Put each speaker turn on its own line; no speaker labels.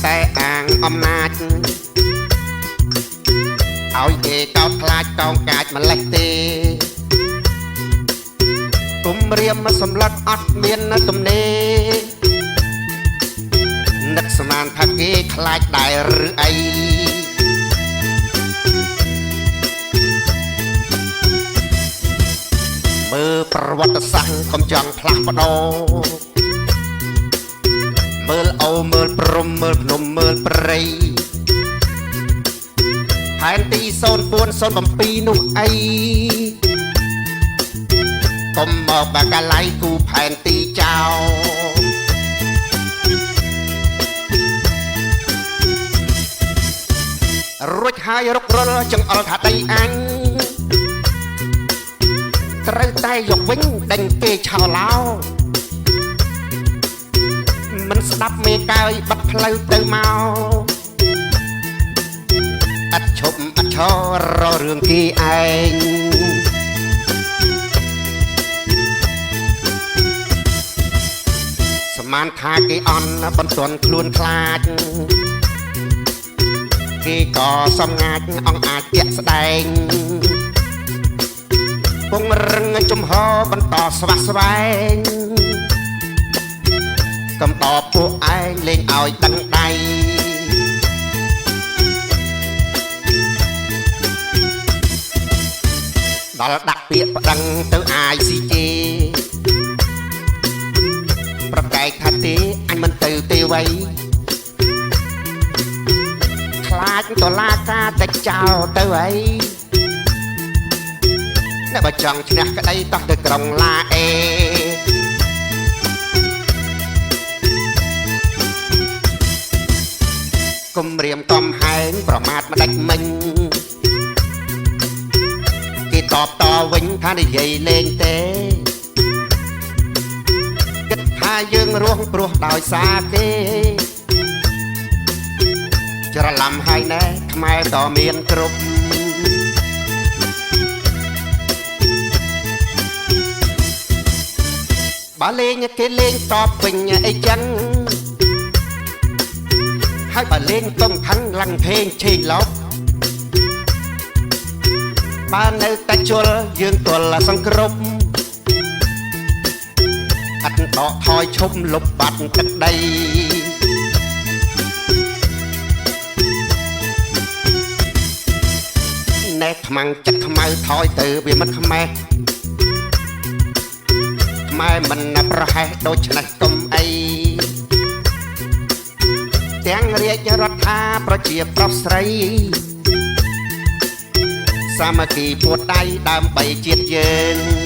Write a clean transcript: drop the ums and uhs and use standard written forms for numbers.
តែអាងអំណាចឲ្យគេកោតខ្លាចកោងកាចម្លេះទេគុំរៀមមកសម្លុតអត់មានទំនេរនឹកស្មានថាគេខ្លាចដែរឬអីមើលប្រវត្តិសាស្ត្រកុំចង់ផ្លាស់ប្ដូរមើលអូមើលព្រំមើលភ្នំមើលព្រៃផែនទី0407នោះអីកុំមកបាកាឡៃគូផែនទីចោលរួចហើយរុករលចង្អុលថាដីអញត្រូវតែយកវិញដេញគេឆោឡោមិនស្ដាប់មេកើយបាត់ផ្លូវទៅមកអត់ឈប់អត់ឈរររឿងគេឯងស្មានថាគេអន់បន្ទន់ខ្លួនខ្លាចគេក៏សំងាចអង្គអាចជាក់ស្ដែងពងរឹងជំហរបន្តស្វាស្វែងកំតបពួកឯងលេងឲ្យដឹងដៃដល់ដាក់ពាក្យប្តឹងទៅICJប្រកែកថាទេអញមិនទៅទេវៃខ្លាចតឡាការតែចោលទៅអីអ្នកបើចង់ឈ្នះក្តីតោះទៅក្រុងឡាអេគំរាមកំហែងប្រមាថមិនដាច់មិញគេតបតវិញថានិយាយលេងទេគិតថាយើងរស់ព្រោះដោយសារគេច្រឡំហើយណែខ្មែរក៏មានគ្រប់បើលេងគេលេងតបវិញអីចឹងហើយបើលេងកុំខឹងឡើងភេងឆេងឡប់បើនៅតែជល់យើងទល់សង្គ្រប់អត់ដកថយឈប់លុបបាត់ទឹកដីណែខ្មាំងចិត្តខ្មៅថយទៅវាមិនខ្មេះខ្មែរមិនប្រហែសដូច្នេះកុំអីទាំងរាជរដ្ឋាប្រជាប្រុសស្រីសាមគ្គីពួតដៃដើម្បីជាតិយើង